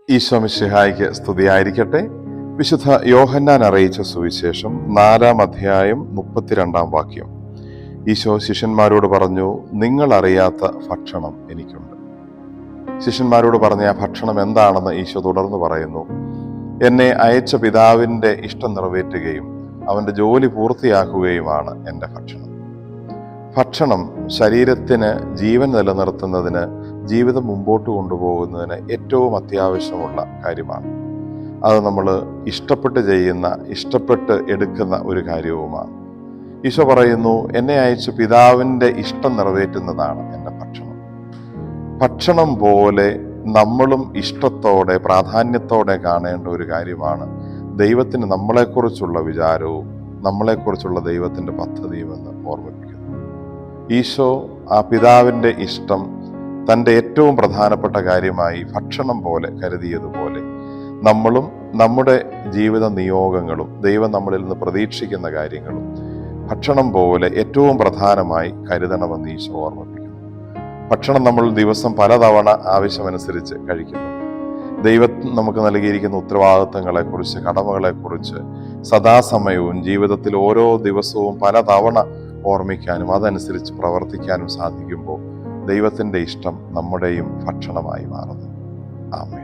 ഈശോ മിശിഹായ്ക്ക് സ്തുതിയായിരിക്കട്ടെ. വിശുദ്ധ യോഹന്നാൻ അറിയിച്ച സുവിശേഷം 4-ാം അധ്യായം 32-ാം വാക്യം. ഈശോ ശിഷ്യന്മാരോട് പറഞ്ഞു, നിങ്ങൾ അറിയാത്ത ഭക്ഷണം എനിക്കുണ്ട്. ശിഷ്യന്മാരോട് പറഞ്ഞ ആ ഭക്ഷണം എന്താണെന്ന് ഈശോ തുടർന്ന് പറയുന്നു. എന്നെ അയച്ച പിതാവിൻ്റെ ഇഷ്ടം നിറവേറ്റുകയും അവൻ്റെ ജോലി പൂർത്തിയാക്കുകയുമാണ് എൻ്റെ ഭക്ഷണം. ഭക്ഷണം ശരീരത്തിന് ജീവൻ നിലനിർത്തുന്നതിന്, ജീവിതം മുമ്പോട്ട് കൊണ്ടുപോകുന്നതിന് ഏറ്റവും അത്യാവശ്യമുള്ള കാര്യമാണ്. അത് നമ്മൾ ഇഷ്ടപ്പെട്ട് ചെയ്യുന്ന, ഇഷ്ടപ്പെട്ട് എടുക്കുന്ന ഒരു കാര്യവുമാണ്. ഈശോ പറയുന്നു, എന്നെ അയച്ച പിതാവിൻ്റെ ഇഷ്ടം നിറവേറ്റുന്നതാണ് എൻ്റെ ഭക്ഷണം. ഭക്ഷണം പോലെ നമ്മളും ഇഷ്ടത്തോടെ, പ്രാധാന്യത്തോടെ കാണേണ്ട ഒരു കാര്യമാണ് ദൈവത്തിന് നമ്മളെക്കുറിച്ചുള്ള വിചാരവും നമ്മളെക്കുറിച്ചുള്ള ദൈവത്തിൻ്റെ പദ്ധതിയുമെന്ന് ഓർമ്മിപ്പിക്കുന്നു. ഈശോ ആ പിതാവിൻ്റെ ഇഷ്ടം തൻ്റെ ഏറ്റവും പ്രധാനപ്പെട്ട കാര്യമായി ഭക്ഷണം പോലെ കരുതിയതുപോലെ നമ്മളും നമ്മുടെ ജീവിത നിയോഗങ്ങളും ദൈവം നമ്മളിൽ നിന്ന് പ്രതീക്ഷിക്കുന്ന കാര്യങ്ങളും ഭക്ഷണം പോലെ ഏറ്റവും പ്രധാനമായി കരുതണമെന്ന് ഈശോ ഓർമ്മിപ്പിക്കുന്നു. ഭക്ഷണം നമ്മൾ ദിവസം പലതവണ ആവശ്യമനുസരിച്ച് കഴിക്കുന്നു. ദൈവം നമുക്ക് നൽകിയിരിക്കുന്ന ഉത്തരവാദിത്തങ്ങളെക്കുറിച്ച്, കടമകളെക്കുറിച്ച് സദാസമയവും ജീവിതത്തിൽ ഓരോ ദിവസവും പലതവണ ഓർമ്മിക്കാനും അതനുസരിച്ച് പ്രവർത്തിക്കാനും സാധിക്കുമ്പോൾ ദൈവത്തിൻ്റെ ഇഷ്ടം നമ്മുടെയും ഭക്ഷണമായി മാറുന്നു. ആമേൻ.